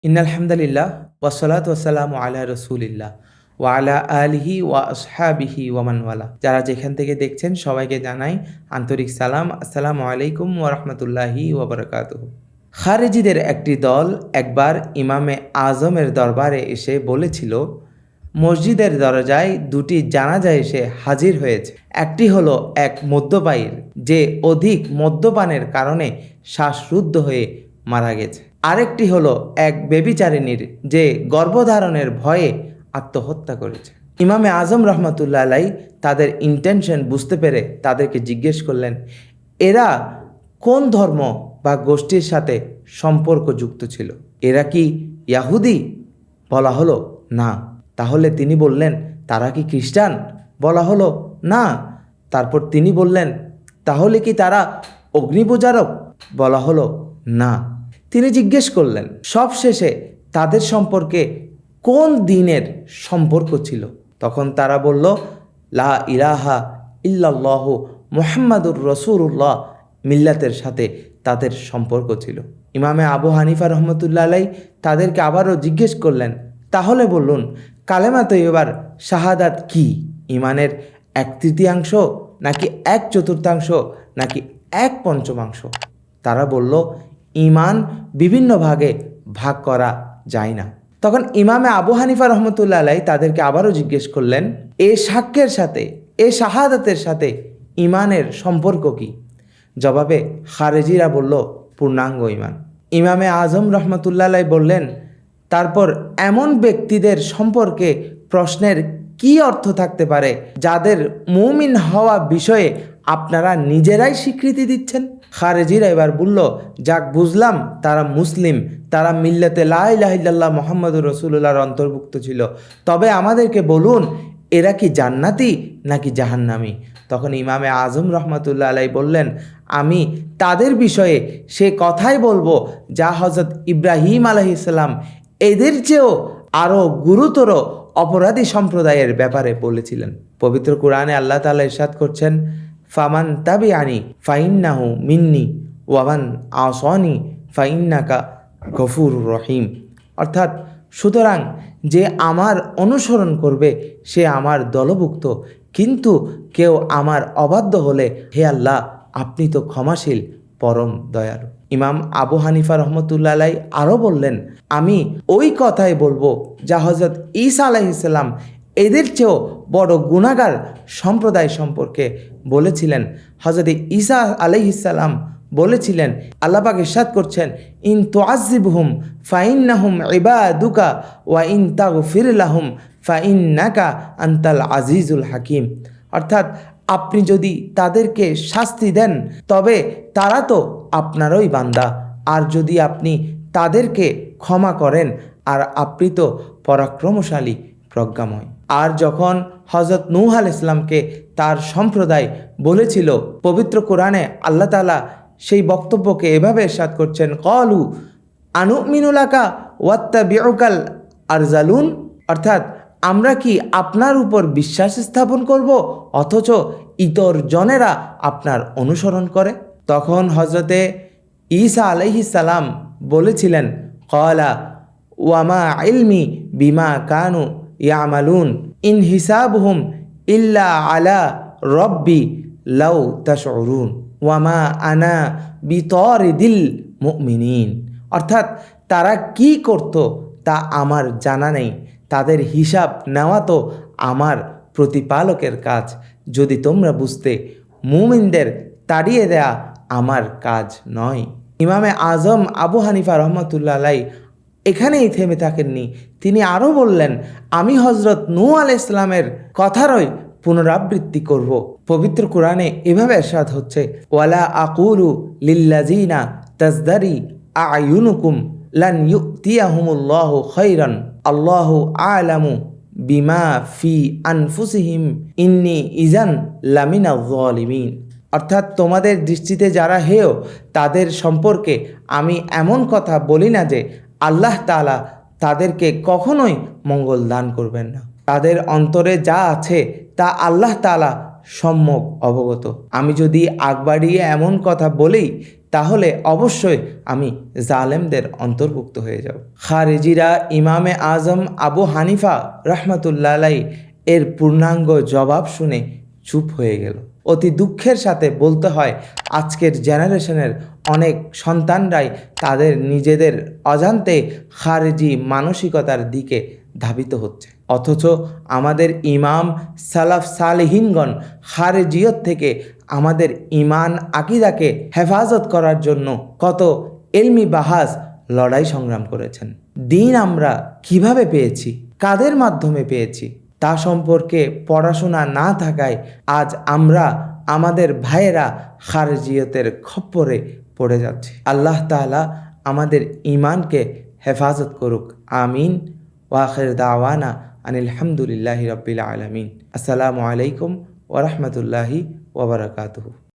ইন্নাল হামদালিল্লাহ ওয়াসসালাতু ওয়াসসালামু আলা রাসূলিল্লাহ ওয়া আলা আলিহি ওয়া আসহাবিহি ওয়া মান ওয়ালা। যারা যেখান থেকে দেখছেন সবাইকে জানাই আন্তরিক সালাম। আসসালামু আলাইকুম ওয়া রাহমাতুল্লাহি ওয়া বারাকাতুহু। খারেজিদের একটি দল একবার ইমামে আজমের দরবারে এসে বলেছিল, মসজিদের দরজায় দুটি জানাজা এসে হাজির হয়েছে। একটি হলো এক মদ্যপায়ীর, যে অধিক মদ্যপানের কারণে শ্বাসরুদ্ধ হয়ে মারা গেছে। আরেকটি হলো এক বেবিচারিণীর, যে গর্ভধারণের ভয়ে আত্মহত্যা করেছে। ইমামে আজম রহমতুল্লাহ আলাই তাদের ইন্টেনশন বুঝতে পেরে তাদেরকে জিজ্ঞেস করলেন, এরা কোন ধর্ম বা গোষ্ঠীর সাথে সম্পর্কযুক্ত ছিল? এরা কি ইয়াহুদি? বলা হলো না। তাহলে তিনি বললেন, তারা কি খ্রিস্টান? বলা হলো না। তারপর তিনি বললেন, তাহলে কি তারা অগ্নিপূজারক? বলা হলো না। তিনি জিজ্ঞেস করলেন, সবশেষে তাদের সম্পর্কে কোন দিনের সম্পর্ক ছিল? তখন তারা বলল, লা ইলাহা ইল্লাল্লাহু মুহাম্মাদুর রাসূলুল্লাহ মিল্লাতের সাথে তাদের সম্পর্ক ছিল। ইমামে আবু হানিফা রহমতুল্লাহ আলাই তাদেরকে আবারও জিজ্ঞেস করলেন, তাহলে বলুন, কালেমা তৈয়বার শাহাদাত কি? ইমানের 1/3 নাকি 1/4 নাকি 1/5? তারা বলল, ইমান বিভিন্ন ভাগে ভাগ করা যায় না। তখন ইমামে আবু হানিফা রহমতুল্লাহ আলাই তাদেরকে আবারও জিজ্ঞেস করলেন, এ সাক্ষ্যের সাথে, এ শাহাদাতের সাথে ইমানের সম্পর্ক কি? জবাবে খারেজিরা বলল, পূর্ণাঙ্গ ইমান। ইমামে আজম রহমতুল্লাহ আলাই বললেন, তারপর এমন ব্যক্তিদের সম্পর্কে প্রশ্নের কি অর্থ থাকতে পারে যাদের মুমিন হওয়া বিষয়ে আপনারা নিজেরাই স্বীকৃতি দিচ্ছেন? খারেজিরা এবার বলল, যাক বুঝলাম তারা মুসলিম, তারা মিল্লাতে লা ইলাহা ইল্লাল্লাহ মুহাম্মাদুর রাসূলুল্লাহর অন্তর্ভুক্ত ছিল। তবে আমাদেরকে বলুন, এরা কি জান্নাতি নাকি জাহান্নামী? তখন ইমামে আজম রহমতুল্লাহ আলাই বললেন, আমি তাদের বিষয়ে সে কথাই বলবো যা হযরত ইব্রাহিম আলাইহিস সালাম এদের চেয়েও আরও গুরুতর অপরাধী সম্প্রদায়ের ব্যাপারে বলেছিলেন। পবিত্র কোরআনে আল্লাহ তাআলা ইরশাদ করছেন, ফামান তাবিআনি ফাইন্নাহু মিন্নি ওয়ামান আসানি ফাইন্নাকা গফুরুর রহিম। অর্থাৎ সুতরাং যে আমার অনুসরণ করবে সে আমার দলভুক্ত, কিন্তু কেউ আমার অবাধ্য হলে হে আল্লাহ, আপনি তো ক্ষমাশীল, পরম দয়ালু। ইমাম আবু হানিফা রহমতুল্লাহ আলাই আরও বললেন, আমি ওই কথাই বলবো যা হযরত ঈসা আলাইহিস সালাম এদের চেয়েও বড় গুনাহগার সম্প্রদায় সম্পর্কে বলেছিলেন। হযরত ঈসা আলাইহিস সালাম বলেছিলেন, আল্লাহ পাক ইরশাদ করছেন, ইন তুআযিবহুম ফাইন্নাহুম ইবাদুকা ওয়া ইন তাগফির লাহুম ফাইন্নাকা আনতাল আজিজুল হাকিম। অর্থাৎ আপনি যদি তাদেরকে শাস্তি দেন তবে তারা তো আপনারই বান্দা, আর যদি আপনি তাদেরকে ক্ষমা করেন আর আপনি তো পরাক্রমশালী, প্রজ্ঞাময়। আর যখন হযরত নূহ আলাইহিস সালামকে তার সম্প্রদায় বলেছিল, পবিত্র কোরআনে আল্লাহ তাআলা সেই বক্তব্যকে এভাবে ইরশাদ করছেন, ক্বালু আনুমিনু লাকা ওয়াত্তাবিউকাল আরজালুন। অর্থাৎ আমরা কি আপনার উপর বিশ্বাস স্থাপন করব অথচ ইতর জনেরা আপনার অনুসরণ করে? তখন হযরতে ঈসা আলাইহিস সালাম বলেছিলেন, ক্বালা ওয়ামা ইলমি বিমা কানু ইয়ামালুন ইন হিসাবহুম ইল্লা আলা রব্বি লাউ তাশউরুন ওয়ামা আনা বিতারিদিল মুমিনিন। অর্থাৎ তারা কি করত তা আমার জানা নেই, তাদের হিসাব নেওয়া তো আমার প্রতিপালকের কাজ। যদি তোমরা বুঝতে, মুমিনদের তাড়িয়ে দেয়া আমার কাজ নয়। ইমামে আজম আবু হানিফা রহমতুল্লাহ আলাই এখানেই থেমে থাকেননি। তিনি আরও বললেন, আমি হযরত নূহ আলাইহিস সালামের কথারই পুনরাবৃত্তি করব। পবিত্র কোরআনে এভাবে ইরশাদ হচ্ছে, ওয়ালা আকুলু লিল্লাযিনা তাজদারি আয়ুনুকুম লান ইউতিয়াহুমুল্লাহু খায়রান আল্লাহু আ'লামু বিমা ফি আনফুসিহিম ইন্নী ইযান লামিনাজ যালিমিন। অর্থাৎ তোমাদের দৃষ্টিতে যারা হেয় তাদের সম্পর্কে আমি এমন কথা বলি না যে আল্লাহ তাআলা তাদেরকে কখনোই মঙ্গল দান করবেন না। তাদের অন্তরে যা আছে তা আল্লাহ তাআলা সম্যক অবগত। আমি যদি আগ বাড়িয়ে এমন কথা বলি তাহলে অবশ্যই আমি জালেমদের অন্তর্ভুক্ত হয়ে যাব। খারেজিরা ইমামে আজম আবু হানিফা রহমতুল্লাহ আলাই এর পূর্ণাঙ্গ জবাব শুনে চুপ হয়ে গেল। অতি দুঃখের সাথে বলতে হয়, আজকের জেনারেশনের অনেক সন্তানরাই তাদের নিজেদের অজান্তে খারেজি মানসিকতার দিকে ধাবিত হচ্ছে, অথচ আমাদের ইমাম সালাফ সালেহিনগণ খারেজিয়ত থেকে আমাদের ইমান আকিদাকে হেফাজত করার জন্য কত ইলমি বাহাস লড়াই সংগ্রাম করেছেন। দিন আমরা কিভাবে পেয়েছি, কাদের মাধ্যমে পেয়েছি তা সম্পর্কে পড়াশোনা না থাকায় আজ আমরা আমাদের ভাইয়েরা খারেজিয়তের খপ্পরে পড়ে যাচ্ছি। আল্লাহ তাআলা আমাদের ইমানকে হেফাজত করুক, আমিন। ওয়াখির দাওয়ানা আনিল হামদুলিল্লাহি রাব্বিল আলামিন। আসসালামু আলাইকুম ওয়া রাহমাতুল্লাহি ওয়া বারাকাতুহু।